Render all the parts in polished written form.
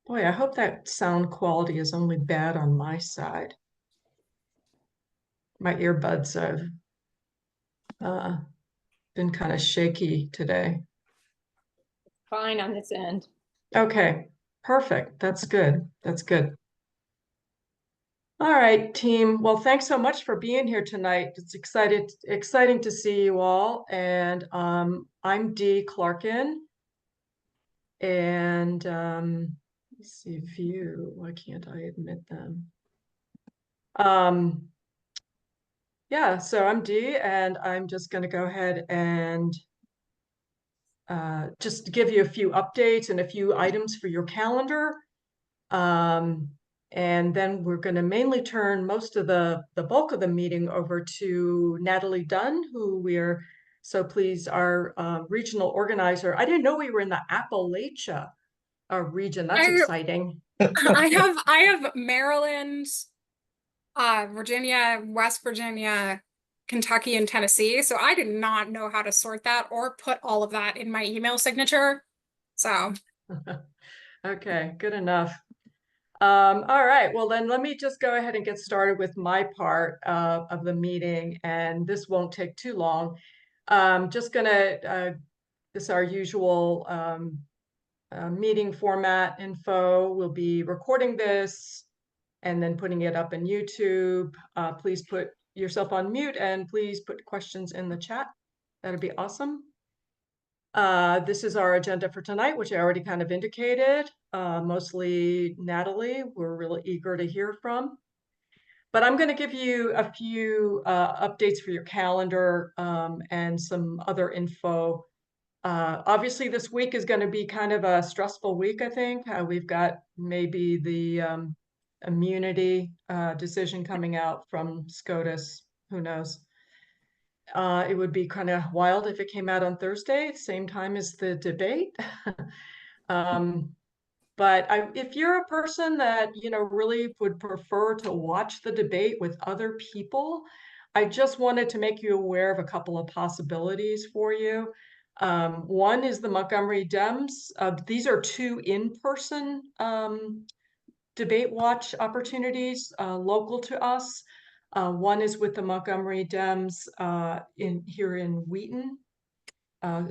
Boy, I hope that sound quality is only bad on my side. My earbuds have uh, been kind of shaky today. Fine on this end. Okay, perfect. That's good. That's good. All right, team. Well, thanks so much for being here tonight. It's exciting to see you all. And I'm Dee Clarkin. And let's see, view. Why can't I admit them? Um, yeah, so I'm Dee, and I'm just going to go ahead and just give you a few updates and a few items for your calendar. Um, and then we're going to mainly turn most of the bulk of the meeting over to Natalie Dunn, who we're so pleased, our regional organizer. I didn't know we were in the Appalachia region. That's I exciting. I have Maryland, Virginia, West Virginia, Kentucky, and Tennessee. So I did not know how to sort that or put all of that in my email signature. So Okay, good enough. All right, well then let me just go ahead and get started with my part of the meeting, and this won't take too long. Just gonna, this is our usual meeting format info. We'll be recording this and then putting it up in YouTube. Please put yourself on mute and please put questions in the chat. That'd be awesome. This is our agenda for tonight, which I already kind of indicated. Mostly Natalie, we're really eager to hear from. But I'm going to give you a few updates for your calendar and some other info. Obviously, this week is going to be kind of a stressful week, I think. We've got maybe the immunity decision coming out from SCOTUS. Who knows? It would be kind of wild if it came out on Thursday, same time as the debate. But if you're a person that, really would prefer to watch the debate with other people, I just wanted to make you aware of a couple of possibilities for you. One is the Montgomery Dems. These are two in-person debate watch opportunities local to us. One is with the Montgomery Dems here in Wheaton,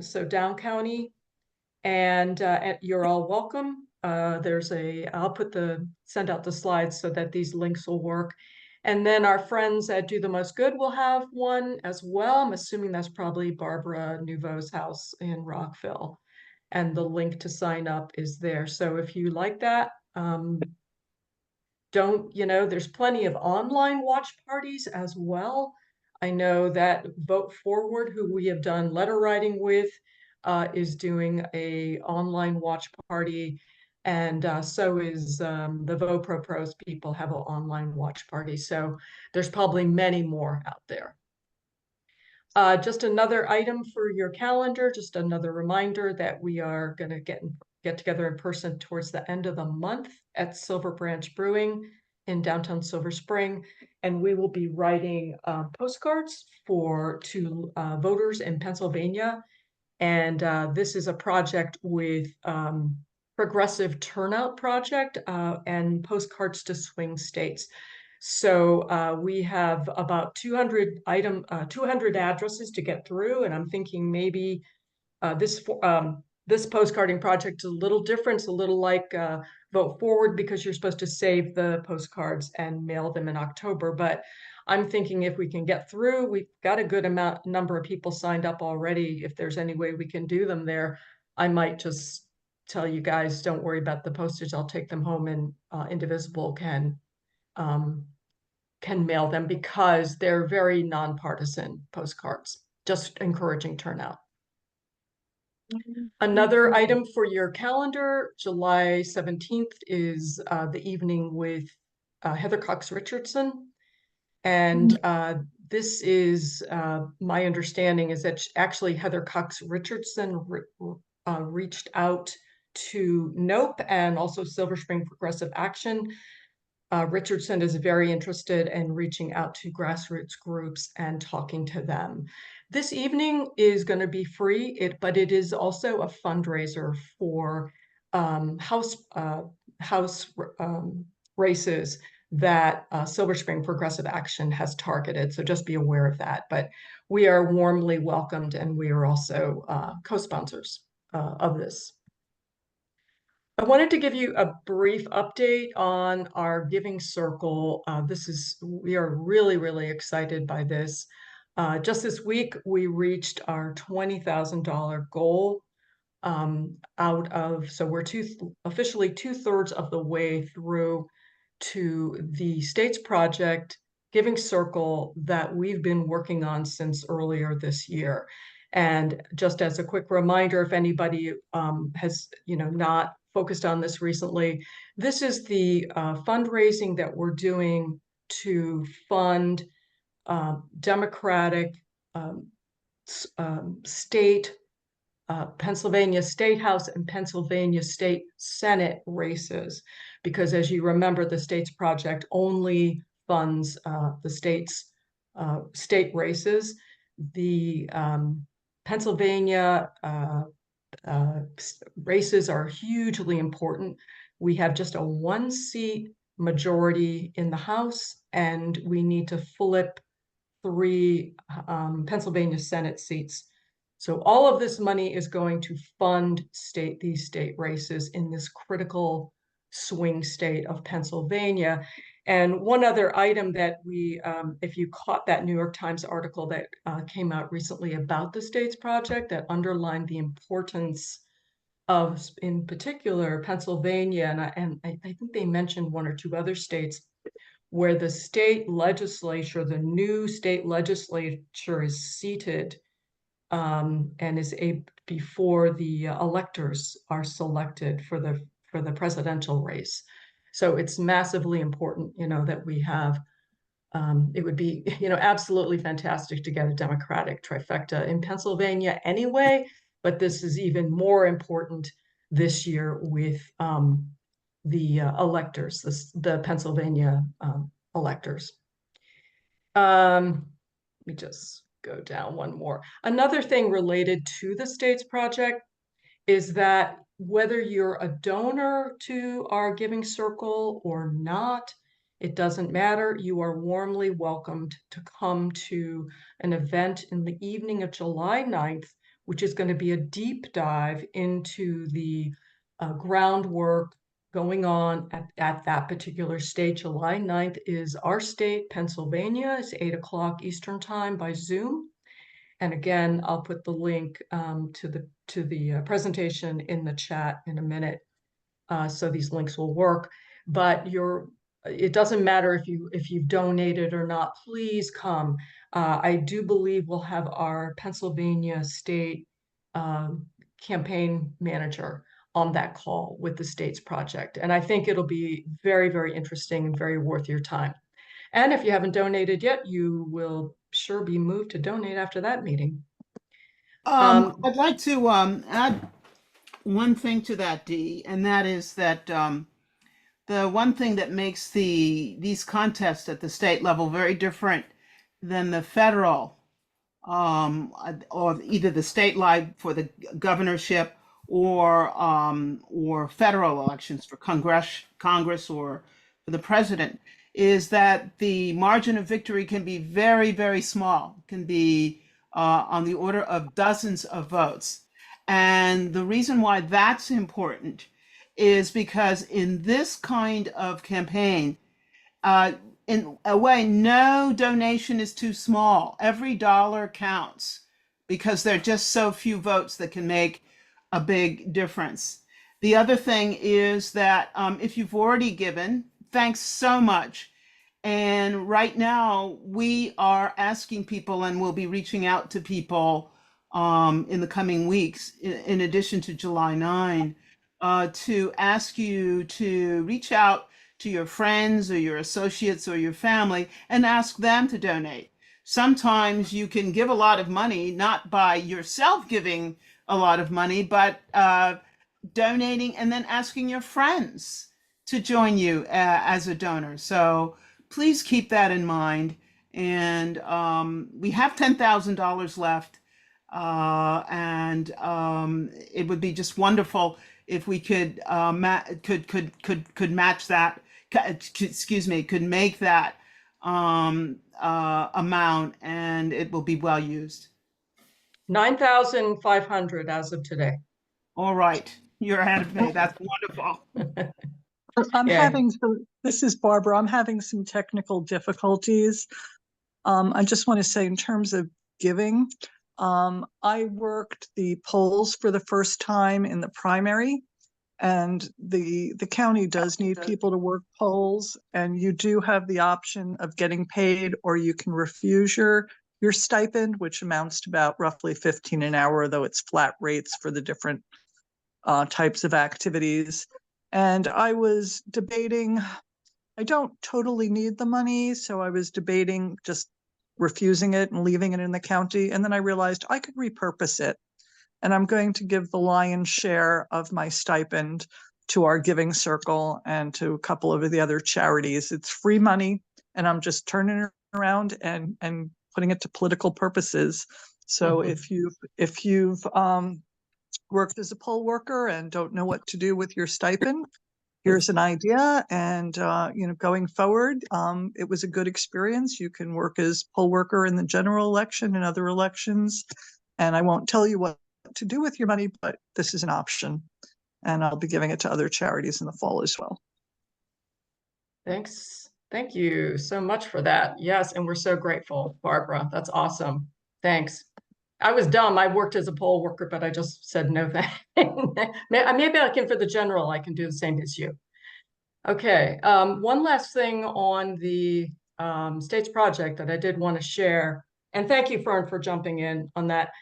so down county, and you're all welcome. I'll send out the slides so that these links will work. And then our friends at Do the Most Good will have one as well. I'm assuming that's probably Barbara Nouveau's house in Rockville. And the link to sign up is there. So if you like that, there's plenty of online watch parties as well. I know that Vote Forward, who we have done letter writing with, is doing a online watch party, and so is the Vote Pro Pros people have an online watch party. So there's probably many more out there. Just another item for your calendar, just another reminder that we are going to get together in person towards the end of the month at Silver Branch Brewing in downtown Silver Spring, and we will be writing postcards to voters in Pennsylvania. And this is a project with Progressive Turnout Project and Postcards to Swing States. So we have about 200 addresses to get through, and I'm thinking maybe this postcarding project is a little different. It's a little like Vote Forward, because you're supposed to save the postcards and mail them in October. But I'm thinking if we can get through, we've got a good number of people signed up already. If there's any way we can do them there, I might just tell you guys, don't worry about the postage. I'll take them home, and Indivisible can mail them, because they're very nonpartisan postcards, just encouraging turnout. Another item for your calendar, July 17th is the evening with Heather Cox Richardson. And this is my understanding is that actually Heather Cox Richardson reached out to NOPE and also Silver Spring Progressive Action. Richardson is very interested in reaching out to grassroots groups and talking to them. This evening is going to be free, but it is also a fundraiser for House races that Silver Spring Progressive Action has targeted. So just be aware of that. But we are warmly welcomed, and we are also co-sponsors of this. I wanted to give you a brief update on our Giving Circle. We are really, really excited by this. Just this week, we reached our $20,000 goal so we're officially 2/3 of the way through to the States Project Giving Circle that we've been working on since earlier this year. And just as a quick reminder, if anybody has not focused on this recently, this is the fundraising that we're doing to fund Democratic state Pennsylvania State House and Pennsylvania State Senate races, because as you remember, the States Project only funds the state races. The Pennsylvania races are hugely important. We have just a 1-seat majority in the House, and we need to flip 3 Pennsylvania Senate seats. So all of this money is going to fund these state races in this critical swing state of Pennsylvania. And one other item that if you caught that New York Times article that came out recently about the States Project that underlined the importance of, in particular, Pennsylvania, and I think they mentioned 1 or 2 other states where the the new state legislature is seated and before the electors are selected for the presidential race. So it's massively important, that we have. It would be, absolutely fantastic to get a Democratic trifecta in Pennsylvania anyway, but this is even more important this year with the electors, the Pennsylvania electors. Let me just go down one more. Another thing related to the States Project is that whether you're a donor to our Giving Circle or not, it doesn't matter. You are warmly welcomed to come to an event in the evening of July 9th, which is going to be a deep dive into the groundwork going on at that particular state. July 9th is our state, Pennsylvania. It's 8 o'clock Eastern Time by Zoom. And again, I'll put the link to the presentation in the chat in a minute, so these links will work. But it doesn't matter if you've donated or not. Please come. I do believe we'll have our Pennsylvania State campaign manager on that call with the States Project, and I think it'll be very, very interesting and very worth your time. And if you haven't donated yet, you will sure be moved to donate after that meeting. I'd like to add one thing to that, Dee, and that is that the one thing that makes these contests at the state level very different than the federal or either the statewide for the governorship or federal elections for Congress or for the president is that the margin of victory can be very, very small, can be on the order of dozens of votes. And the reason why that's important is because in this kind of campaign, in a way, no donation is too small. Every dollar counts because there are just so few votes that can make a big difference. The other thing is that if you've already given, thanks so much. And right now we are asking people, and we'll be reaching out to people in the coming weeks, in addition to July 9, to ask you to reach out to your friends or your associates or your family and ask them to donate. Sometimes you can give a lot of money, not by yourself giving a lot of money, but donating and then asking your friends to join you as a donor. So please keep that in mind. And we have $10,000 left. And it would be just wonderful if we could could match that, could make that amount, and it will be well used. 9,500 as of today. All right, you're ahead of me. That's wonderful. Yeah. This is Barbara. I'm having some technical difficulties. I just want to say, in terms of giving, I worked the polls for the first time in the primary, and the county does need people to work polls, and you do have the option of getting paid, or you can refuse your stipend, which amounts to about roughly 15 an hour, though it's flat rates for the different types of activities. And I was debating, I don't totally need the money, so I was debating just refusing it and leaving it in the county. And then I realized I could repurpose it. And I'm going to give the lion's share of my stipend to our Giving Circle and to a couple of the other charities. It's free money, and I'm just turning it around and putting it to political purposes. So if you've worked as a poll worker and don't know what to do with your stipend, here's an idea. And going forward, it was a good experience. You can work as poll worker in the general election and other elections, and I won't tell you what to do with your money, but this is an option, and I'll be giving it to other charities in the fall as well. Thanks. Thank you so much for that. Yes, and we're so grateful, Barbara. That's awesome. Thanks. I was dumb. I worked as a poll worker, but I just said no thanks. Maybe I can, for the general, I can do the same as you. Okay. One last thing on the state's project that I did want to share, and thank you, Fern, for jumping in on that.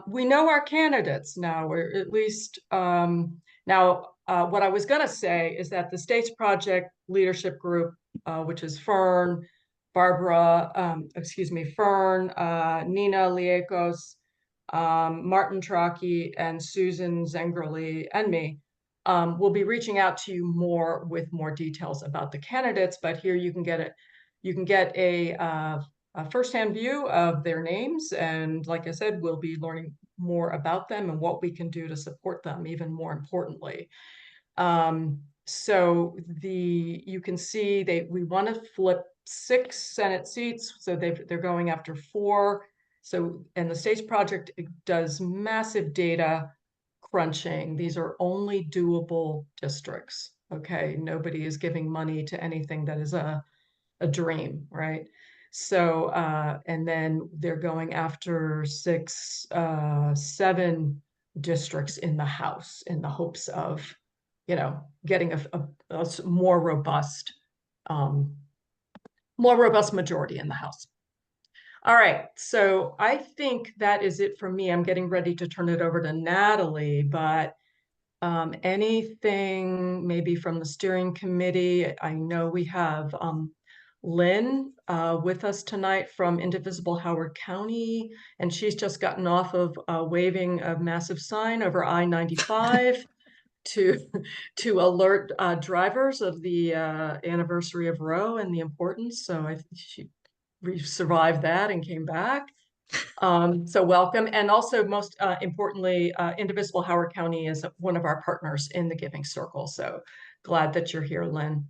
We know our candidates now, or at least now. What I was going to say is that the state's project leadership group, which is Fern, Barbara, Fern, Nina Liekos, Martin Traki, and Susan Zengerly, and me, will be reaching out to you more with more details about the candidates. But here you can get it. You can get a firsthand view of their names, and like I said, we'll be learning more about them and what we can do to support them. Even more importantly. So you can see we want to flip 6 Senate seats, so they're going after 4. So, and the state's project does massive data crunching. These are only doable districts. Okay, nobody is giving money to anything that is a dream, right? So, and then they're going after 7 districts in the House in the hopes of getting a more robust majority in the House. All right, so I think that is it for me. I'm getting ready to turn it over to Natalie, but anything maybe from the steering committee? I know we have Lynn with us tonight from Indivisible Howard County, and she's just gotten off of waving a massive sign over I-95. to alert drivers of the anniversary of Roe and the importance. So I think she survived that and came back. So welcome. And also, most importantly, Indivisible Howard County is one of our partners in the Giving Circle. So glad that you're here, Lynn.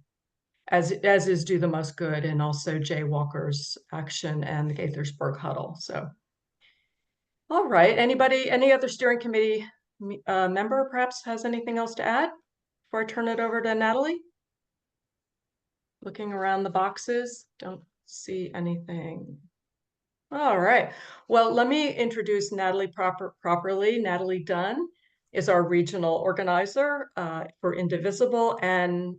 As is Do the Most Good, and also Jay Walker's Action and the Gaithersburg Huddle. So, all right. Any other steering committee member perhaps has anything else to add before I turn it over to Natalie? Looking around the boxes, don't see anything. All right. Well, let me introduce Natalie properly. Natalie Dunn is our regional organizer for Indivisible, and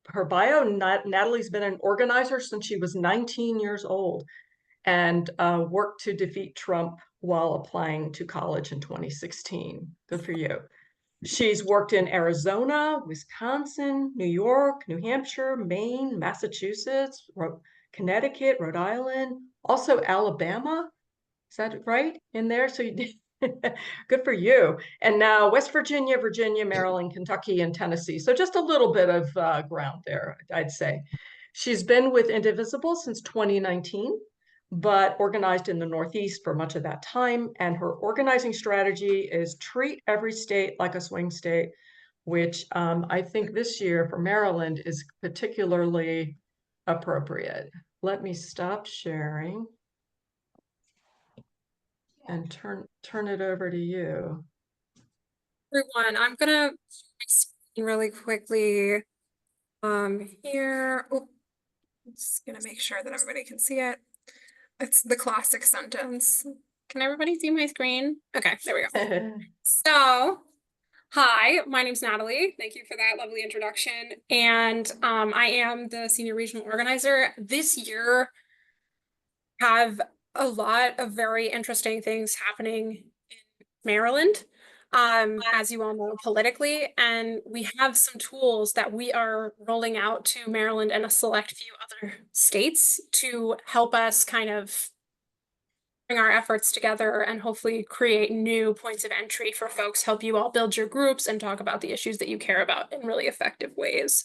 her bio, Natalie's been an organizer since she was 19 years old and worked to defeat Trump while applying to college in 2016. Good for you. She's worked in Arizona, Wisconsin, New York, New Hampshire, Maine, Massachusetts, Connecticut, Rhode Island, also Alabama. Is that right in there? So you good for you. And now West Virginia, Maryland, Kentucky, and Tennessee. So just a little bit of ground there, I'd say. She's been with Indivisible since 2019, but organized in the Northeast for much of that time. And her organizing strategy is treat every state like a swing state, which I think this year for Maryland is particularly appropriate. Let me stop sharing and turn it over to you. Everyone, I'm gonna explain really quickly here. Oh, I'm just gonna make sure that everybody can see it. It's the classic sentence. Can everybody see my screen? Okay, there we go. So, hi, my name's Natalie. Thank you for that lovely introduction. And I am the senior regional organizer. This year have a lot of very interesting things happening in Maryland, as you all know, politically, and we have some tools that we are rolling out to Maryland and a select few other states to help us kind of bring our efforts together and hopefully create new points of entry for folks, help you all build your groups and talk about the issues that you care about in really effective ways.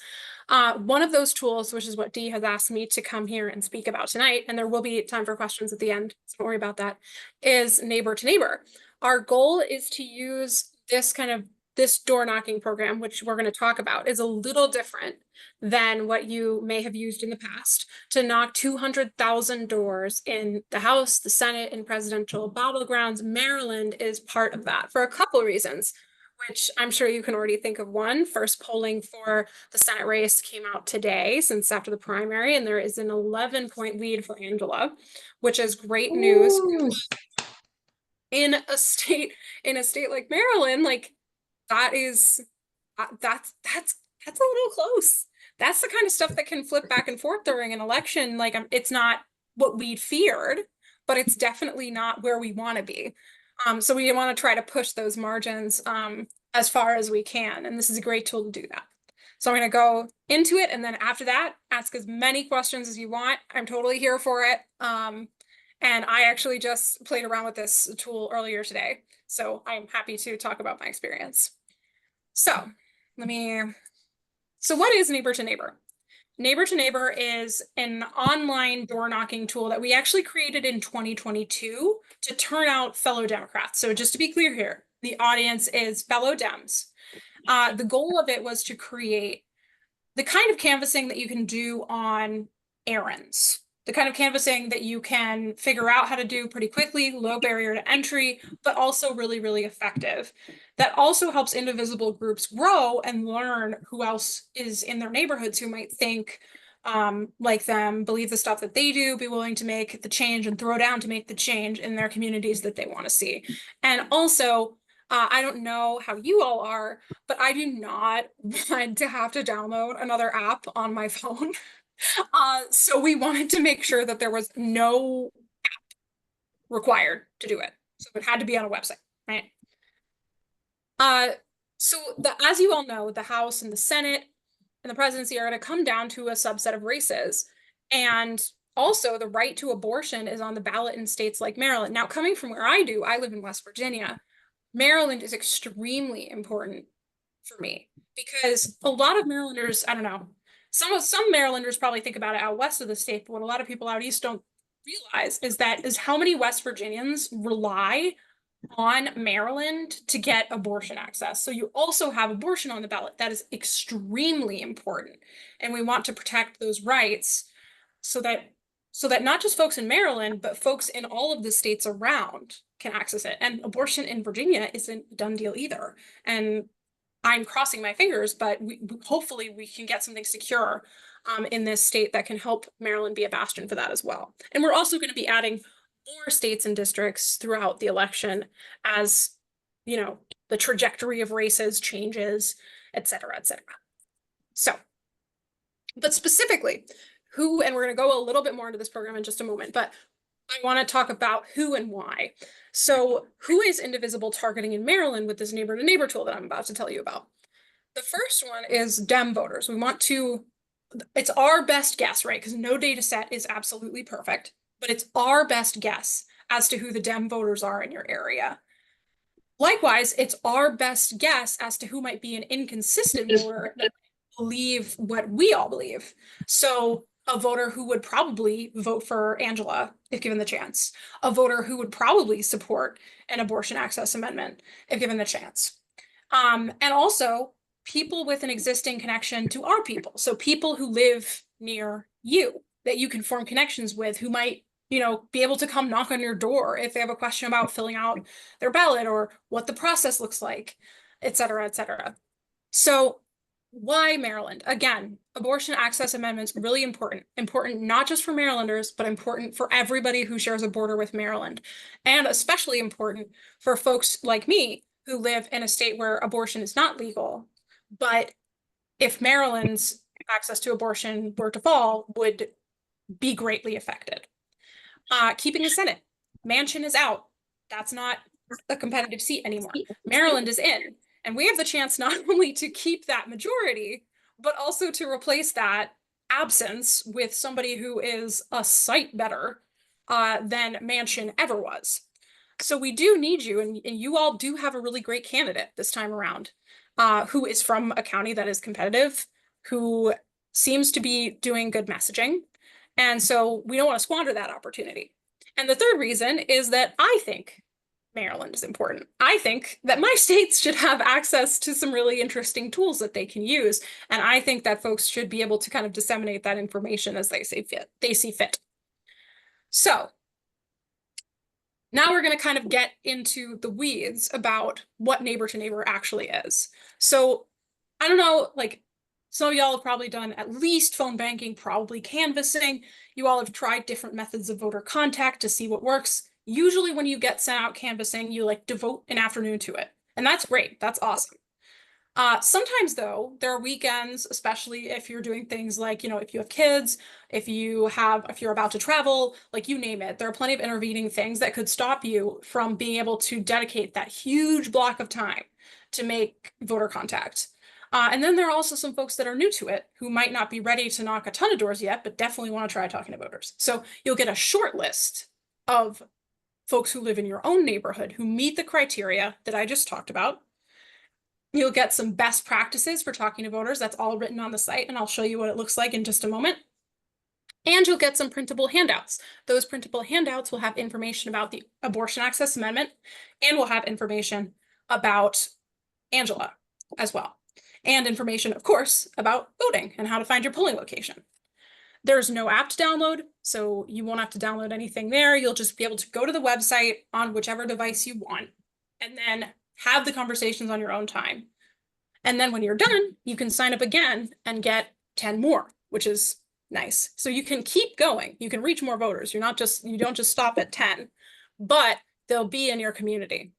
One of those tools, which is what Dee has asked me to come here and speak about tonight, and there will be time for questions at the end, so don't worry about that, is Neighbor to Neighbor. Our goal is to use this door knocking program, which we're going to talk about, is a little different than what you may have used in the past, to knock 200,000 doors in the House, the Senate, and presidential battlegrounds. Maryland is part of that for a couple of reasons, which I'm sure you can already think of. One, first polling for the Senate race came out today, since after the primary, and there is an 11-point lead for Angela, which is great news. Ooh. In a state like Maryland, like that's a little close. That's the kind of stuff that can flip back and forth during an election. Like, it's not what we'd feared, but it's definitely not where we want to be. So we want to try to push those margins as far as we can, and this is a great tool to do that. So I'm going to go into it, and then after that, ask as many questions as you want. I'm totally here for it. And I actually just played around with this tool earlier today, so I'm happy to talk about my experience. So what is Neighbor to Neighbor? Neighbor to Neighbor is an online door knocking tool that we actually created in 2022 to turn out fellow Democrats. So just to be clear here, the audience is fellow Dems. The goal of it was to create the kind of canvassing that you can do on errands, the kind of canvassing that you can figure out how to do pretty quickly, low barrier to entry, but also really, really effective. That also helps indivisible groups grow and learn who else is in their neighborhoods who might think like them, believe the stuff that they do, be willing to make the change and throw down to make the change in their communities that they want to see. And also, I don't know how you all are, but I do not want to have to download another app on my phone. So we wanted to make sure that there was no app required to do it. So it had to be on a website, right? As you all know, the House and the Senate and the presidency are going to come down to a subset of races. And also the right to abortion is on the ballot in states like Maryland. Now, coming from where I live in West Virginia. Maryland is extremely important for me because a lot of Marylanders, I don't know, some Marylanders probably think about it out west of the state, but what a lot of people out east don't realize is how many West Virginians rely on Maryland to get abortion access. So you also have abortion on the ballot. That is extremely important. And we want to protect those rights so that not just folks in Maryland, but folks in all of the states around can access it. And abortion in Virginia isn't a done deal either. And I'm crossing my fingers, but hopefully we can get something secure in this state that can help Maryland be a bastion for that as well. And we're also going to be adding more states and districts throughout the election as, the trajectory of races changes, et cetera, et cetera. So, but specifically, and we're going to go a little bit more into this program in just a moment, but I want to talk about who and why. So who is Indivisible targeting in Maryland with this Neighbor to Neighbor tool that I'm about to tell you about? The first one is Dem voters. It's our best guess, right? Because no data set is absolutely perfect, but it's our best guess as to who the Dem voters are in your area. Likewise, it's our best guess as to who might be an inconsistent voter that believe what we all believe. So a voter who would probably vote for Angela if given the chance, a voter who would probably support an abortion access amendment if given the chance. And also people with an existing connection to our people. So people who live near you that you can form connections with, who might, be able to come knock on your door if they have a question about filling out their ballot or what the process looks like, et cetera, et cetera. So why Maryland? Again, abortion access amendments really important. Important not just for Marylanders, but important for everybody who shares a border with Maryland. And especially important for folks like me who live in a state where abortion is not legal. But if Maryland's access to abortion were to fall, would be greatly affected. Keeping the Senate. Manchin is out. That's not a competitive seat anymore. Maryland is in. And we have the chance not only to keep that majority, but also to replace that absence with somebody who is a sight better than Manchin ever was. So we do need you, and you all do have a really great candidate this time around, who is from a county that is competitive, who seems to be doing good messaging. And so we don't want to squander that opportunity. And the third reason is that I think Maryland is important. I think that my states should have access to some really interesting tools that they can use. And I think that folks should be able to kind of disseminate that information as they see fit. So now we're going to kind of get into the weeds about what neighbor to neighbor actually is. So I don't know, like some of y'all have probably done at least phone banking, probably canvassing. You all have tried different methods of voter contact to see what works. Usually when you get sent out canvassing, you like devote an afternoon to it. And that's great. That's awesome. Sometimes though, there are weekends, especially if you're doing things like, if you have kids, if you're about to travel, like you name it, there are plenty of intervening things that could stop you from being able to dedicate that huge block of time to make voter contact. And then there are also some folks that are new to it who might not be ready to knock a ton of doors yet, but definitely want to try talking to voters. So you'll get a short list of folks who live in your own neighborhood who meet the criteria that I just talked about. You'll get some best practices for talking to voters. That's all written on the site, and I'll show you what it looks like in just a moment. And you'll get some printable handouts. Those printable handouts will have information about the Abortion Access Amendment, and will have information about Angela as well. And information, of course, about voting and how to find your polling location. There's no app to download, so you won't have to download anything there. You'll just be able to go to the website on whichever device you want, and then have the conversations on your own time. And then when you're done, you can sign up again and get 10 more, which is nice. So you can keep going. You can reach more voters. You don't just stop at 10, but they'll be in your community.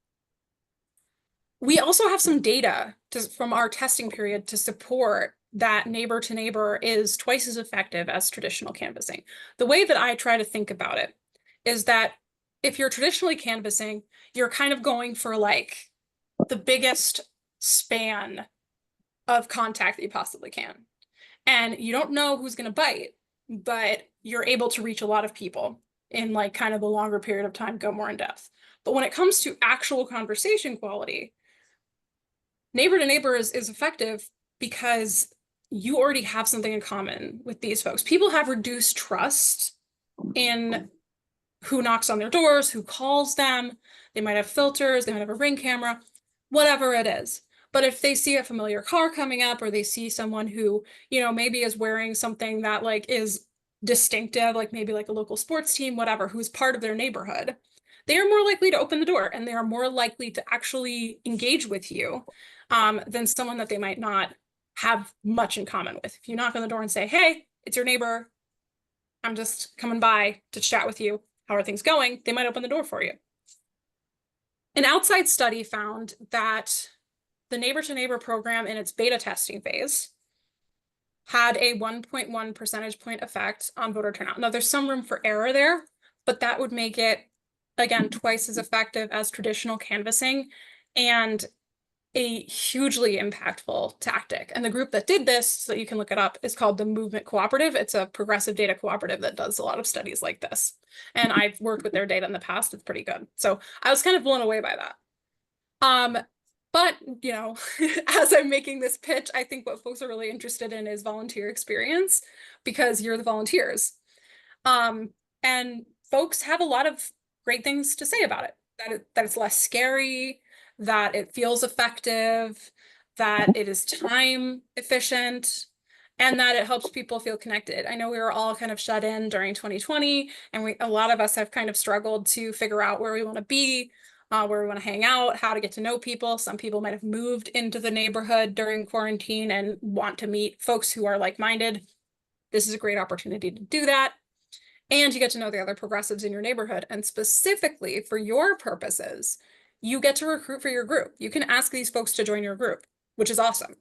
We also have some data from our testing period to support that neighbor to neighbor is twice as effective as traditional canvassing. The way that I try to think about it is that if you're traditionally canvassing, you're kind of going for like the biggest span of contact that you possibly can. And you don't know who's going to bite, but you're able to reach a lot of people in like kind of a longer period of time, go more in depth. But when it comes to actual conversation quality, neighbor to neighbor is effective because you already have something in common with these folks. People have reduced trust in who knocks on their doors, who calls them. They might have filters, they might have a Ring camera, whatever it is. But if they see a familiar car coming up, or they see someone who, maybe is wearing something that like is distinctive, like maybe like a local sports team, whatever, who's part of their neighborhood, they are more likely to open the door, and they are more likely to actually engage with you than someone that they might not have much in common with. If you knock on the door and say, hey, it's your neighbor, I'm just coming by to chat with you, how are things going? They might open the door for you. An outside study found that the neighbor to neighbor program in its beta testing phase had a 1.1 percentage point effect on voter turnout. Now there's some room for error there, but that would make it, again, twice as effective as traditional canvassing and a hugely impactful tactic. And the group that did this, so that you can look it up, is called the Movement Cooperative. It's a progressive data cooperative that does a lot of studies like this. And I've worked with their data in the past. It's pretty good. So I was kind of blown away by that. But, as I'm making this pitch, I think what folks are really interested in is volunteer experience, because you're the volunteers. And folks have a lot of great things to say about it, that it's less scary, that it feels effective, that it is time efficient, and that it helps people feel connected. I know we were all kind of shut in during 2020, and a lot of us have kind of struggled to figure out where we want to be, where we want to hang out, how to get to know people. Some people might have moved into the neighborhood during quarantine and want to meet folks who are like-minded. This is a great opportunity to do that. And you get to know the other progressives in your neighborhood. And specifically for your purposes, you get to recruit for your group. You can ask these folks to join your group, which is awesome.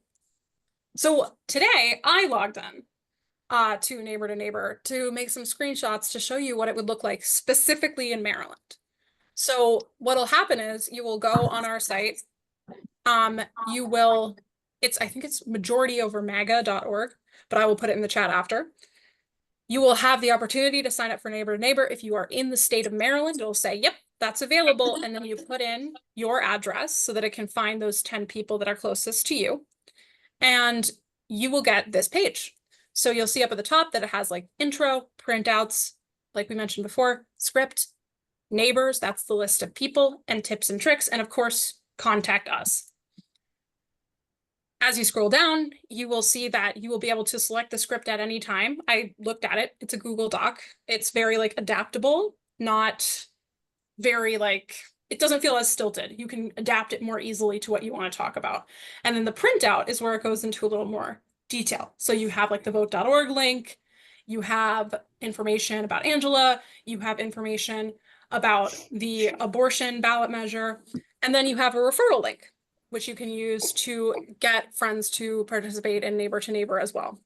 So today I logged in to Neighbor to make some screenshots to show you what it would look like specifically in Maryland. So what'll happen is you will go on our site. You will, I think it's majorityovermaga.org, but I will put it in the chat after. You will have the opportunity to sign up for Neighbor to Neighbor. If you are in the state of Maryland, it'll say, yep, that's available. And then you put in your address so that it can find those 10 people that are closest to you. And you will get this page. So you'll see up at the top that it has like intro, printouts, like we mentioned before, script, neighbors, that's the list of people, and tips and tricks, and of course, contact us. As you scroll down, you will see that you will be able to select the script at any time. I looked at it. It's a Google Doc. It's very like adaptable, not very like, it doesn't feel as stilted. You can adapt it more easily to what you want to talk about. And then the printout is where it goes into a little more detail. So you have like the vote.org link, you have information about Angela, you have information about the abortion ballot measure, and then you have a referral link, which you can use to get friends to participate in Neighbor to Neighbor as well.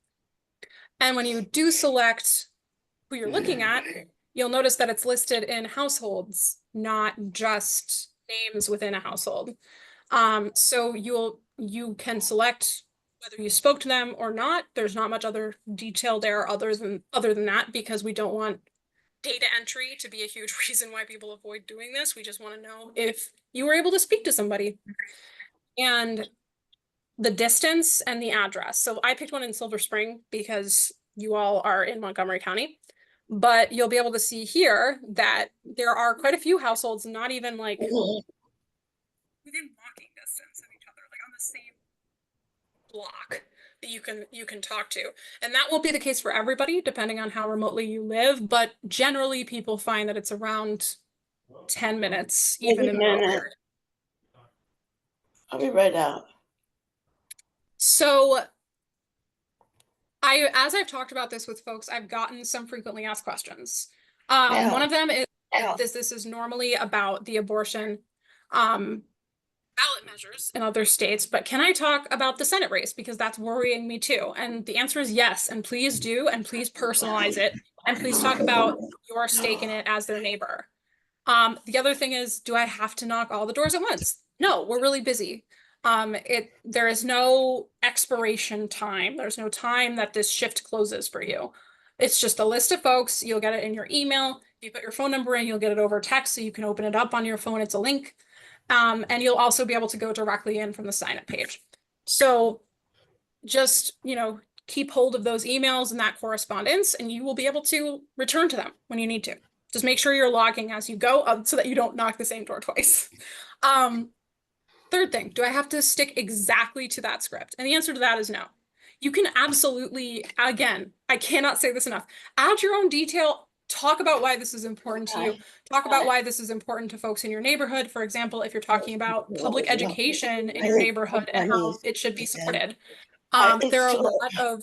And when you do select who you're looking at, you'll notice that it's listed in households, not just names within a household. So you can select whether you spoke to them or not. There's not much other detail there other than that, because we don't want data entry to be a huge reason why people avoid doing this. We just want to know if you were able to speak to somebody. And the distance and the address. So I picked one in Silver Spring because you all are in Montgomery County, but you'll be able to see here that there are quite a few households, not even like within walking distance of each other, like on the same block that you can talk to. And that won't be the case for everybody, depending on how remotely you live, but generally people find that it's around 10 minutes, even in the remote. I'll be right out. So as I've talked about this with folks, I've gotten some frequently asked questions. One of them is this is normally about the abortion ballot measures in other states, but can I talk about the Senate race? Because that's worrying me too. And the answer is yes, and please do, and please personalize it, and please talk about your stake in it as their neighbor. The other thing is, do I have to knock all the doors at once? No, we're really busy. There is no expiration time. There's no time that this shift closes for you. It's just a list of folks. You'll get it in your email. You put your phone number in, you'll get it over text, so you can open it up on your phone. It's a link. And you'll also be able to go directly in from the sign up page. So just, keep hold of those emails and that correspondence, and you will be able to return to them when you need to. Just make sure you're logging as you go so that you don't knock the same door twice. Third thing, do I have to stick exactly to that script? And the answer to that is no. You can absolutely, again, I cannot say this enough, add your own detail, talk about why this is important to you, talk about why this is important to folks in your neighborhood. For example, if you're talking about public education in your neighborhood and how it should be supported. There are a lot of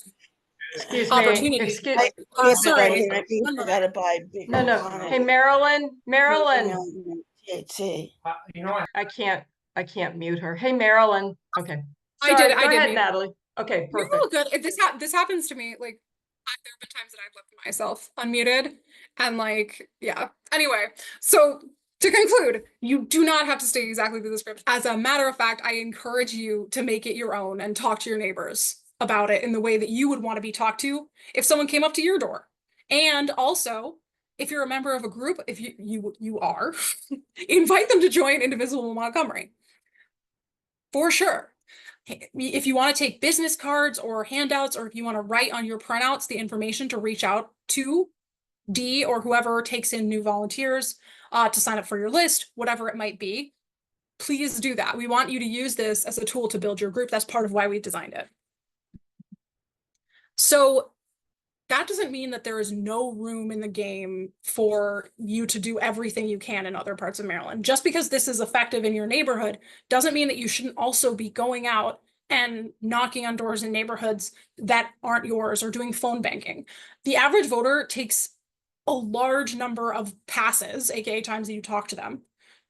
opportunities. Sorry. Gotta buy big. No. Hey, Marilyn. I can't mute her. Hey, Marilyn. Okay. Sorry, I did. Go ahead, Natalie. Okay, perfect. You're all good. This happens to me. Like, there have been times that I've left myself unmuted, and yeah. Anyway, so to conclude, you do not have to stick exactly to the script. As a matter of fact, I encourage you to make it your own and talk to your neighbors about it in the way that you would want to be talked to if someone came up to your door. And also, if you're a member of a group, if you are, invite them to join Indivisible Montgomery. For sure. If you want to take business cards or handouts, or if you want to write on your printouts the information to reach out to D or whoever takes in new volunteers to sign up for your list, whatever it might be, please do that. We want you to use this as a tool to build your group. That's part of why we designed it. So that doesn't mean that there is no room in the game for you to do everything you can in other parts of Maryland. Just because this is effective in your neighborhood doesn't mean that you shouldn't also be going out and knocking on doors in neighborhoods that aren't yours or doing phone banking. The average voter takes a large number of passes, aka times that you talk to them,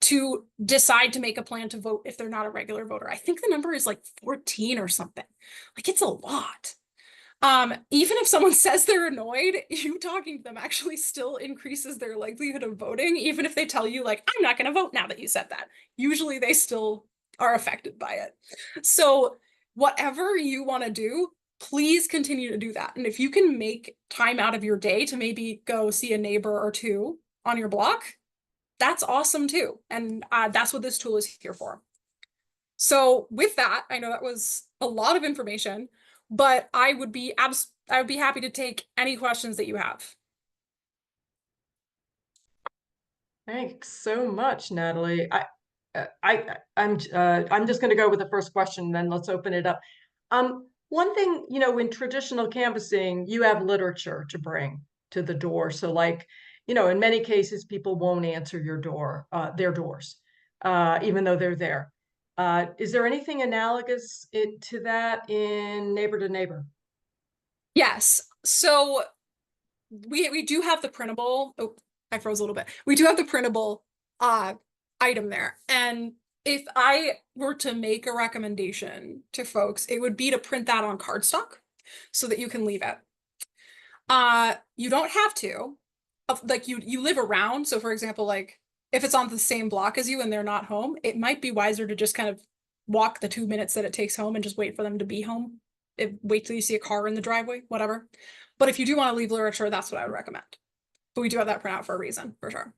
to decide to make a plan to vote if they're not a regular voter. I think the number is like 14 or something. Like, it's a lot. Even if someone says they're annoyed, you talking to them actually still increases their likelihood of voting, even if they tell you, like, I'm not going to vote now that you said that. Usually they still are affected by it. So whatever you want to do, please continue to do that. And if you can make time out of your day to maybe go see a neighbor or two on your block, that's awesome too. And that's what this tool is here for. So with that, I know that was a lot of information, but I would be happy to take any questions that you have. Thanks so much, Natalie. I'm just going to go with the first question, then let's open it up. One thing, you know, in traditional canvassing, you have literature to bring to the door. So, like, you know, in many cases, people won't answer your door, their doors, even though they're there. Is there anything analogous to that in neighbor to neighbor? Yes. So we do have the printable. Oh, I froze a little bit. We do have the printable item there. And if I were to make a recommendation to folks, it would be to print that on cardstock so that you can leave it. You don't have to. Like, you live around. So for example, like if it's on the same block as you and they're not home, it might be wiser to just kind of walk the 2 minutes that it takes home and just wait for them to be home. Wait till you see a car in the driveway, whatever. But if you do want to leave literature, that's what I would recommend. But we do have that printout for a reason, for sure.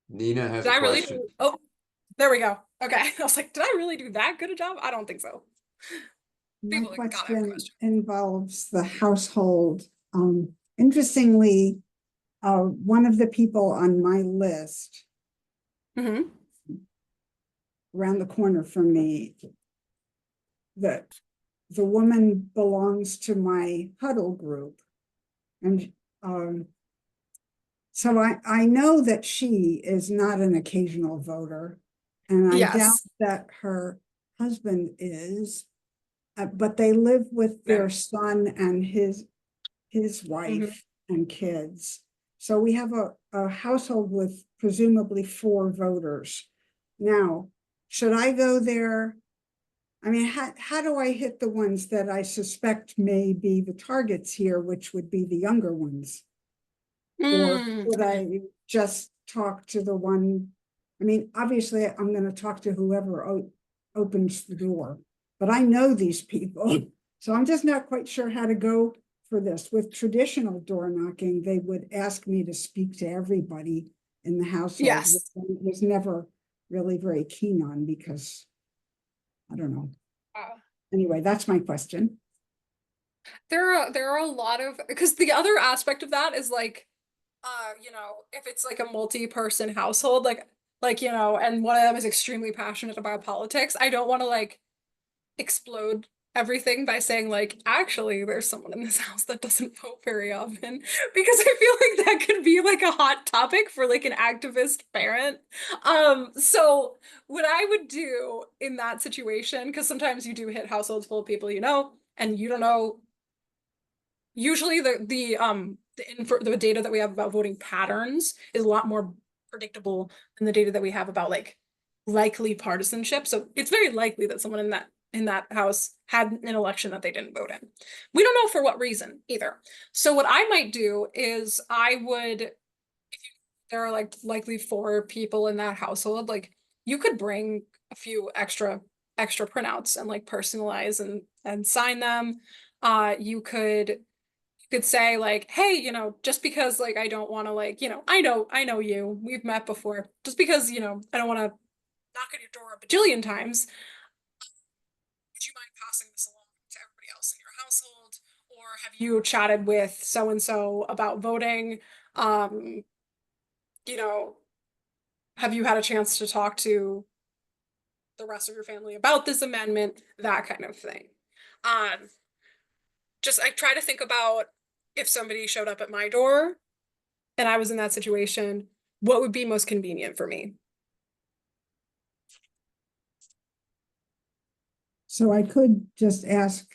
Nina has Did a I really question. Oh, there we go. Okay. I was like, did I really do that good a job? I don't think so. My People gotta have question questions. involves the household. Interestingly, one of the people on my list Mm-hmm. around the corner from me, the woman belongs to my huddle group. And so I know that she is not an occasional voter, and I doubt Yes. that her husband is, but they live with their son and his wife and kids. So we have a household with presumably 4 voters. Now, should I go there? I mean, how do I hit the ones that I suspect may be the targets here, which would be the younger ones? Or would I just talk to the one? I mean, obviously, I'm going to talk to whoever opens the door, but I know these people. So I'm just not quite sure how to go for this. With traditional door knocking, they would ask me to speak to everybody in the household, Yes. which I was never really very keen on because, I don't know. Anyway, that's my question. There are a lot of, because the other aspect of that is like, you know, if it's like a multi-person household, like, you know, and one of them is extremely passionate about politics, I don't want to like explode everything by saying like, actually, there's someone in this house that doesn't vote very often, because I feel like that could be like a hot topic for like an activist parent. So what I would do in that situation, because sometimes you do hit households full of people you know, and you don't know. Usually the data that we have about voting patterns is a lot more predictable than the data that we have about like likely partisanship. So it's very likely that someone in that house had an election that they didn't vote in. We don't know for what reason either. So what I might do is there are like likely 4 people in that household, like you could bring a few extra printouts and like personalize and sign them. You could say like, hey, you know, just because like I don't want to like, you know, I know you, we've met before, just because, you know, I don't want to knock on your door a bajillion times, would you mind passing this along to everybody else in your household? have you chatted with so-and-so about voting? You know, have you had a chance to talk to the rest of your family about this amendment? That kind of thing. Just I try to think about if somebody showed up at my door and I was in that situation, what would be most convenient for me? So I could just ask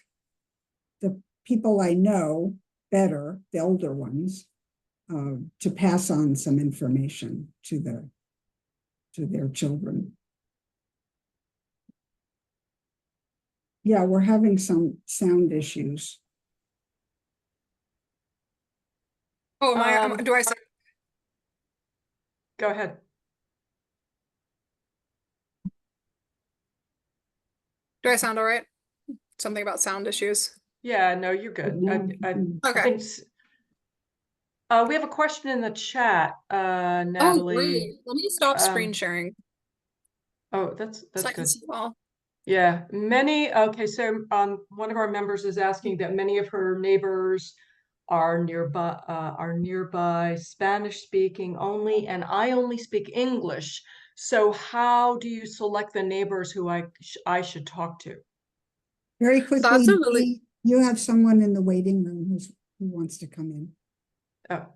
the people I know better, the older ones, to pass on some information to their children. Yeah, we're having some sound issues. Oh, do I sound, Go ahead. do I sound all right? Something about sound issues. Yeah, no, you're good. I Okay. think we have a question in the chat, Oh, Natalie. great. Let me stop screen Um, sharing Oh, that's so I can good. see you all. Yeah, okay, so one of our members is asking that many of her neighbors are nearby Spanish speaking only, and I only speak English. So how do you select the neighbors who I should talk to? Very That's quickly, a really you have someone in the waiting room who wants to come in. Oh,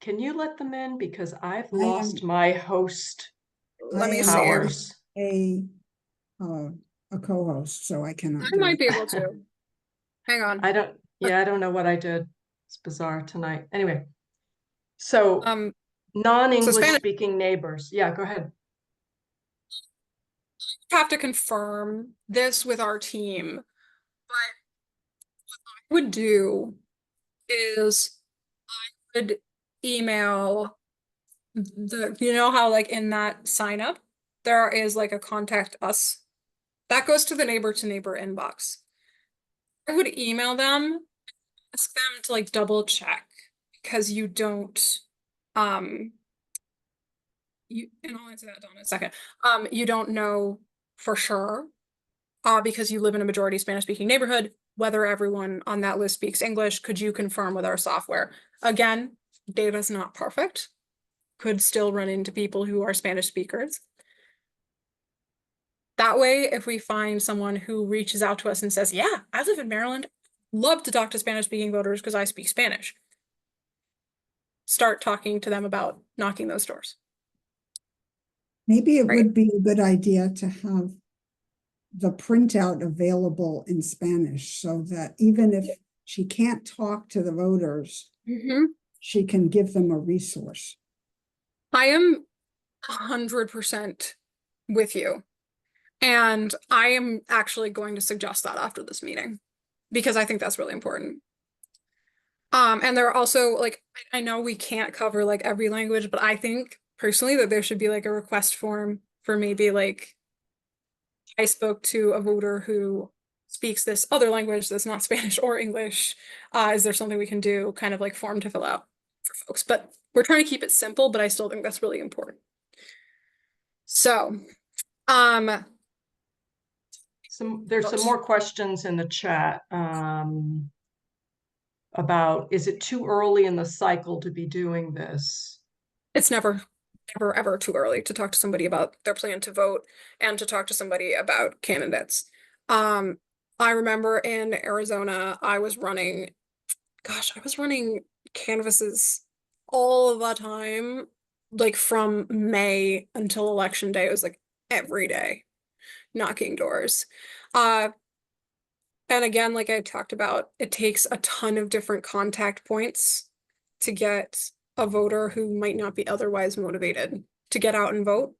can you let them in because I've I lost am- my host let me I am see. powers. uh, a co-host, so I cannot I do might it. be able to. Hang on. I don't know what I did. It's bizarre tonight. Anyway, so So non-English Spanish speaking neighbors. Yeah, go ahead. have to confirm this with our team, but what I would do is I would email you know how like in that sign up, there is like a contact us. That goes to the neighbor to neighbor inbox. I would email them, ask them to like double check because you don't and I'll answer that Dawn in a second. You don't know for sure, because you live in a majority Spanish speaking neighborhood, whether everyone on that list speaks English. Could you confirm with our software? Again, data's not perfect. Could still run into people who are Spanish speakers. That way, if we find someone who reaches out to us and says, yeah, I live in Maryland, love to talk to Spanish speaking voters because I speak Spanish, start talking to them about knocking those doors. Maybe it Right. would be a good idea to have the printout available in Spanish so that even if she can't talk to the voters, she can give them a resource. I am 100% with you. And I am actually going to suggest that after this meeting because I think that's really important. And there are also like, I know we can't cover like every language, but I think personally that there should be like a request form for maybe like I spoke to a voter who speaks this other language that's not Spanish or English. Is there something we can do kind of like form to fill out for folks? But we're trying to keep it simple, but I still think that's really important. So, There's some more questions in the chat about, is it too early in the cycle to be doing this? it's never, ever too early to talk to somebody about their plan to vote and to talk to somebody about candidates. I remember in Arizona, I was running canvases all the time, like from May until election day. It was like every day, knocking doors. And again, like I talked about, it takes a ton of different contact points to get a voter who might not be otherwise motivated to get out and vote.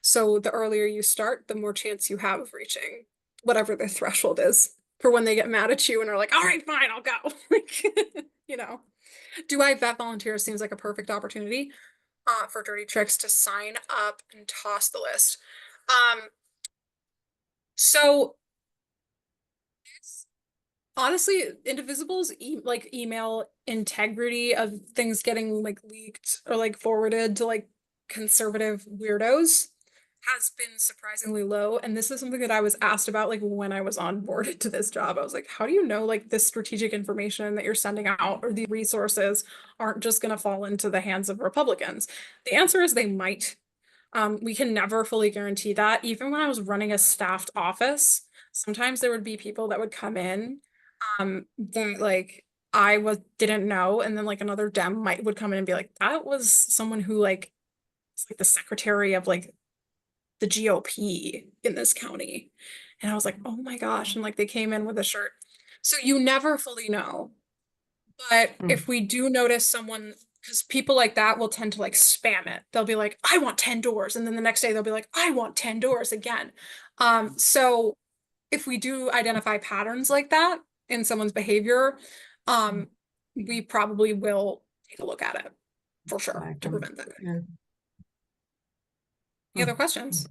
So the earlier you start, the more chance you have of reaching whatever the threshold is for when they get mad at you and are like, all right, fine, I'll go. Like, you know, do I vet volunteers seems like a perfect opportunity for Dirty Tricks to sign up and toss the list. So honestly, Indivisible's like email integrity of things getting like leaked or like forwarded to like conservative weirdos has been surprisingly low. And this is something that I was asked about like when I was onboarded to this job. I was like, how do you know like this strategic information that you're sending out or these resources aren't just going to fall into the hands of Republicans? The answer is they might. We can never fully guarantee that. Even when I was running a staffed office, sometimes there would be people that would come in that like didn't know, and then like another Dem would come in and be like, that was someone who like is like the secretary of like the GOP in this county. And I was like, oh my gosh. And like they came in with a shirt. So you never fully know. But if we do notice someone, because people like that will tend to like spam it. They'll be like, I want 10 doors. And then the next day they'll be like, I want 10 doors again. So if we do identify patterns like that in someone's behavior, we probably will take a look at it for sure to prevent that. Yeah. Any other questions?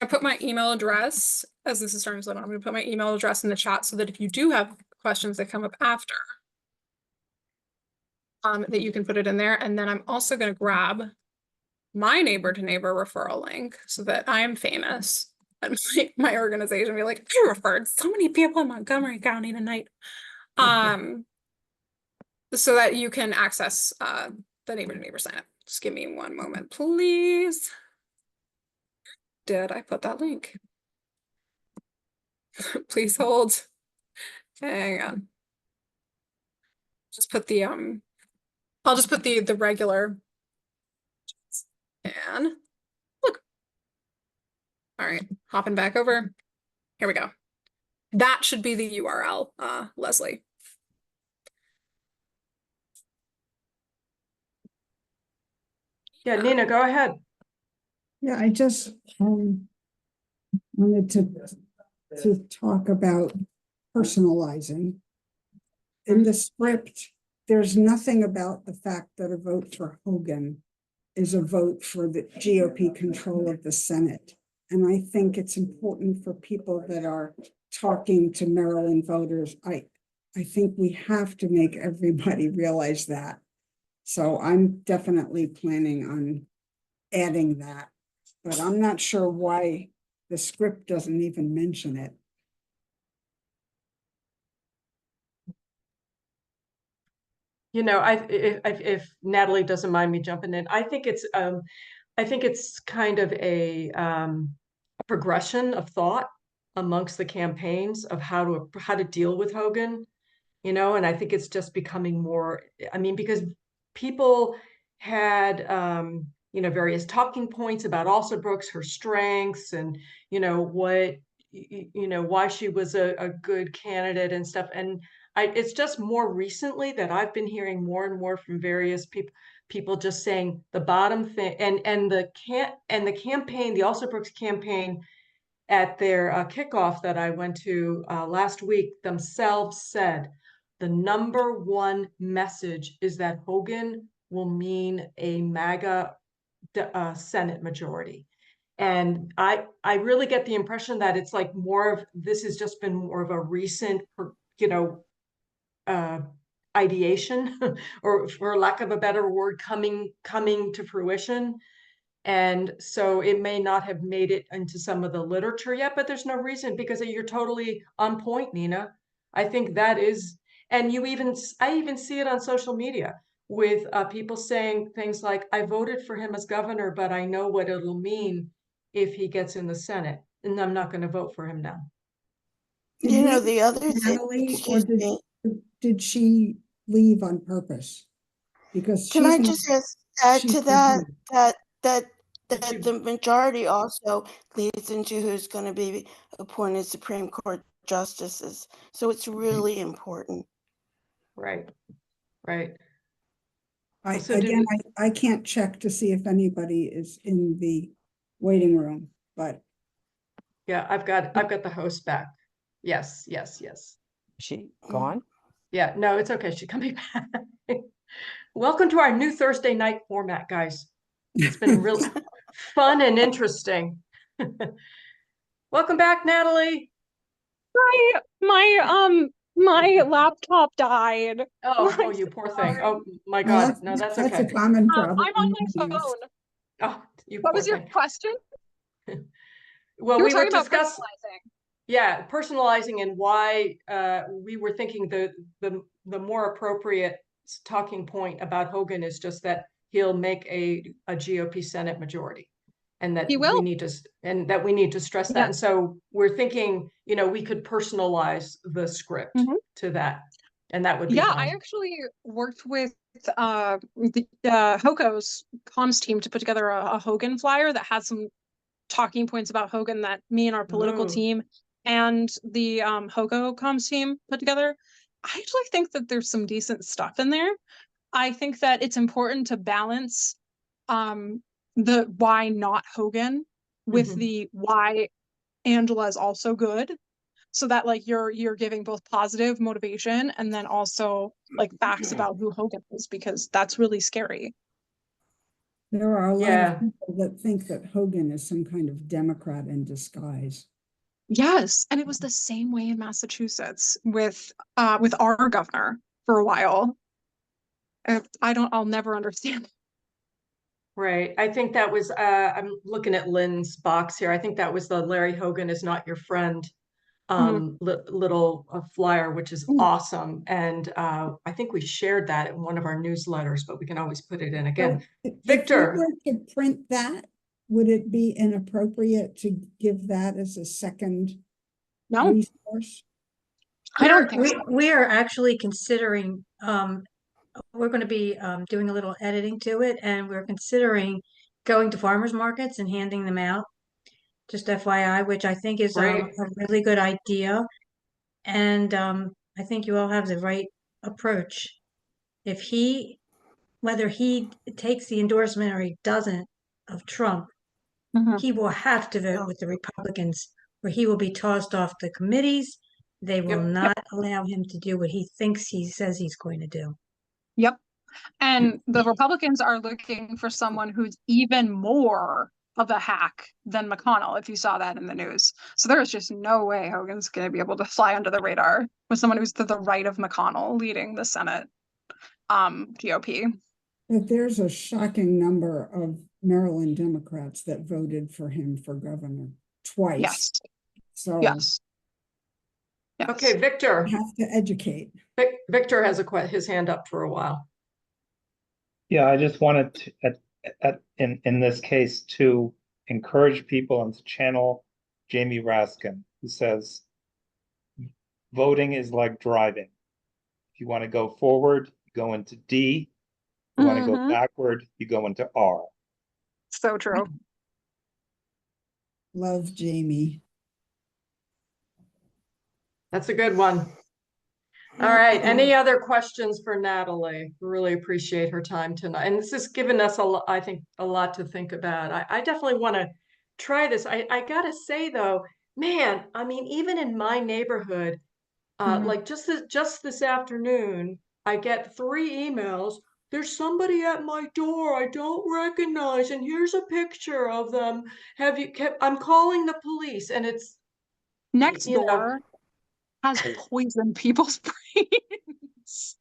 I put my email address, as this is starting to slow down, I'm going to put my email address in the chat so that if you do have questions that come up after, that you can put it in there. And then I'm also going to grab my neighbor to neighbor referral link so that I'm famous and my organization be like, I referred so many people in Montgomery County tonight. So that you can access the neighbor to neighbor sign up. Just give me one moment, please. Did I put that link? Please hold. Hang on. Just put the I'll just put the regular and look. All right, hopping back over. Here we go. That should be the URL, Leslie. Yeah, Nina, go ahead. Yeah, I just wanted to talk about personalizing. In the script, there's nothing about the fact that a vote for Hogan is a vote for the GOP control of the Senate. And I think it's important for people that are talking to Maryland voters. I think we have to make everybody realize that. So I'm definitely planning on adding that, but I'm not sure why the script doesn't even mention it. You know, if Natalie doesn't mind me jumping in, I think it's kind of a progression of thought amongst the campaigns of how to deal with Hogan, you know, and I think it's just becoming more, I mean, because people had you know, various talking points about Alsobrooks, her strengths, and you know what, you know, why she was a good candidate and stuff. And it's just more recently that I've been hearing more and more from various people just saying the bottom thing, and the campaign, the Alsobrooks campaign at their kickoff that I went to last week themselves said the number one message is that Hogan will mean a MAGA Senate majority. And I really get the impression that it's like more of, this has just been more of a recent, you know, ideation or for lack of a better word, coming to fruition. And so it may not have made it into some of the literature yet, but there's no reason, because you're totally on point, Nina. I think that is, and I even see it on social media with people saying things like, I voted for him as governor, but I know what it'll mean if he gets in the Senate, and I'm not going to vote for him now. You know, the other thing, Natalie, or excuse me, did she leave on purpose? Because can I she's just add she's to that, not- that the majority also leads into who's going to be appointed Supreme Court justices. So it's really important. Right, right. Again, I can't check to see if anybody is in the waiting room, but Yeah, I've got the host back. Yes, yes, yes. She gone? Yeah, no, it's okay. She's coming back. Welcome to our new Thursday night format, guys. It's been really fun and interesting. Welcome back, Natalie. My My laptop died. Oh, I'm you poor thing. sorry. Oh my Well, God. No, that's that's a okay. common problem. I'm on my in use. phone. Oh, you What poor was your thing. question? Well, You were we were talking about discussing, personalizing. yeah, personalizing and why we were thinking the more appropriate talking point about Hogan is just that he'll make a GOP Senate majority, and that He will. we need to stress that. Yeah. And so we're thinking, we could personalize the script Mhm. to that, and that would be Yeah, fine. I actually worked with the Hoko's comms team to put together a Hogan flyer that had some talking points about Hogan that me and our political Ooh. team and the Hoko comms team put together. I actually think that there's some decent stuff in there. I think that it's important to balance the why not Hogan with Mhm. the why Angela is also good, so that like you're giving both positive motivation and then also like facts about who Hogan is, because that's really scary. There are a lot Yeah. of people that think that Hogan is some kind of Democrat in disguise. Yes, and it was the same way in Massachusetts with our governor for a while. I'll never understand. Right. I think that was, I'm looking at Lynn's box here. I think that was the Larry Hogan is not your friend little flyer, which is Mm. awesome. And I think we shared that in one of our newsletters, but we can always put it in again. So if you Victor. were to print that, would it be inappropriate to give that as a second No, resource? I don't think so. We are actually considering, we're going to be doing a little editing to it, and we're considering going to farmers markets and handing them out, just FYI, which I think is Great. a really good idea. And I think you all have the right approach. If whether he takes the endorsement or he doesn't of Trump, Mhm. he will have to vote with the Republicans, or he will be tossed off the committees. They will Yep. not allow him to do what he thinks he says he's going to do. Yep. And the Republicans are looking for someone who's even more of a hack than McConnell, if you saw that in the news. So there is just no way Hogan's going to be able to fly under the radar with someone who's to the right of McConnell leading the Senate GOP. But there's a shocking number of Maryland Democrats that voted for him for governor twice. Yes. So Yes. Yes. Okay, Victor. you have to educate. Victor has his hand up for a while. Yeah, I just wanted to, in this case, to encourage people and to channel Jamie Raskin, who says, voting is like driving. If you want to go forward, you go into D. If you want to go backward, you go into R. So true. Love Jamie. That's a good one. All right. Any other questions for Natalie? Really appreciate her time tonight. And this has given us, I think, a lot to think about. I definitely want to try this. I got to say, though, man, I mean, even in my neighborhood, like just this afternoon, I get 3 emails. There's somebody at my door I don't recognize, and here's a picture of them. I'm calling the police, and it's, Next door has poisoned people's brains.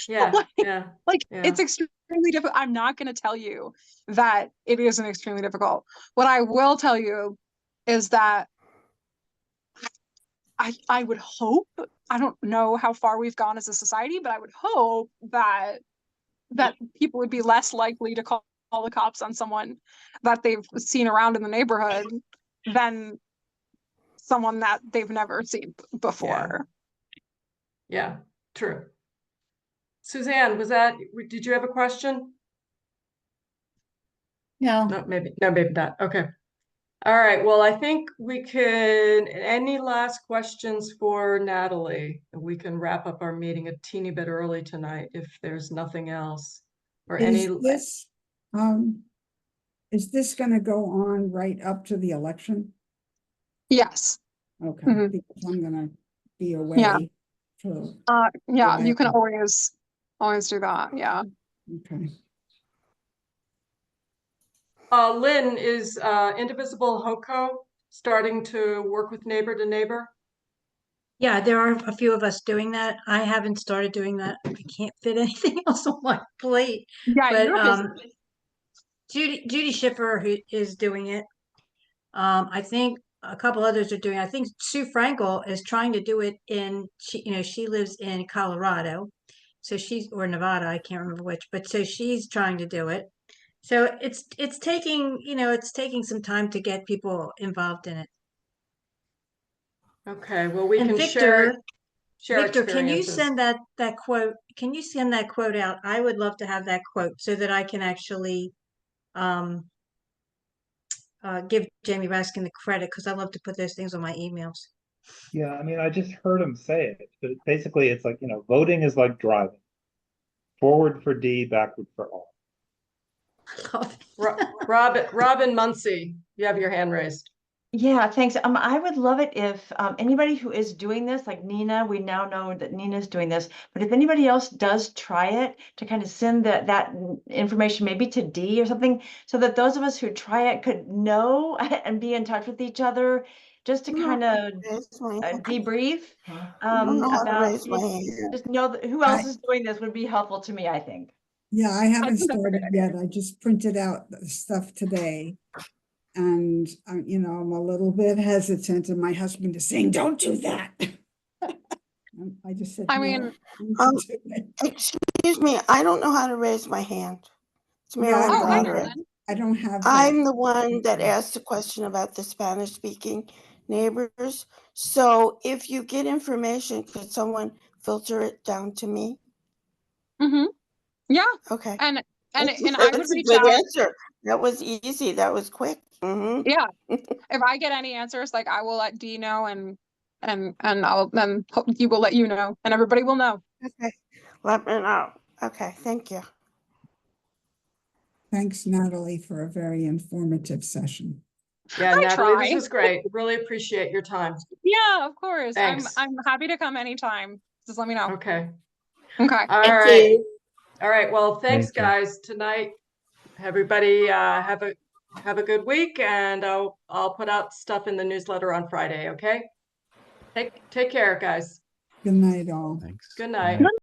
Yeah, yeah. It's extremely difficult. I'm not going to tell you that it isn't extremely difficult. What I will tell you is that I would hope, I don't know how far we've gone as a society, but I would hope that people would be less likely to call the cops on someone that they've seen around in the neighborhood than someone that they've never seen before. Yeah, true. Suzanne, did you have a question? No. No, maybe not. Okay. All right. Well, I think any last questions for Natalie? We can wrap up our meeting a teeny bit early tonight if there's nothing else. Or Is this going to go on right up to the election? Yes. Okay, Mhm. because I'm going to be away. Yeah. Yeah. You can always do that. Yeah. Okay. Lynn, is Indivisible Hoko starting to work with neighbor to neighbor? Yeah, there are a few of us doing that. I haven't started doing that. I can't fit anything else on my plate. Yeah, But you're busy. Judy Schiffer, who is doing it. I think a couple others are doing it. I think Sue Frankel is trying to do it she lives in Colorado. So or Nevada, I can't remember which, but so she's trying to do it. So it's taking some time to get people involved in it. Okay, well, we And can Victor, share can you experiences. send that quote? Can you send that quote out? I would love to have that quote so that I can actually give Jamie Raskin the credit, because I love to put those things on my emails. Yeah, I mean, I just heard him say it, but basically it's like, voting is like driving. Forward for D, backward for R. I love it. Robin Muncie, you have your hand raised. Yeah, thanks. I would love it if anybody who is doing this, like Nina, we now know that Nina's doing this, but if anybody else does try it, to kind of send that information maybe to D or something, so that those of us who try it could know and be in touch with each other, just to kind of debrief about just know that who else is doing this would be helpful to me, I think. Yeah, I haven't started yet. I just printed out the stuff today. And, I'm a little bit hesitant, and my husband is saying, don't do that. I just said, I no, mean, excuse me, I don't know how to raise my hand. It's Marilyn Broderick. I don't have I'm the one that asked a question about the Spanish speaking neighbors. So if you get information, could someone filter it down to me? Yeah. Okay. And I would reach good out. Answer. That was easy. That was quick. Yeah. If I get any answers, like I will let Dee know, and I'll then he will let you know, and everybody will know. Okay. Let me know. Okay. Thank you. Thanks, Natalie, for a very informative session. Yeah, Natalie, this was great. Really appreciate your time. Yeah, of course. Thanks. I'm happy to come anytime. Just let me know. Okay. Okay. All right. All right. Well, thanks, guys, tonight. Everybody have a good week, and I'll put out stuff in the newsletter on Friday, okay? Take care, guys. Good night, all. Good night.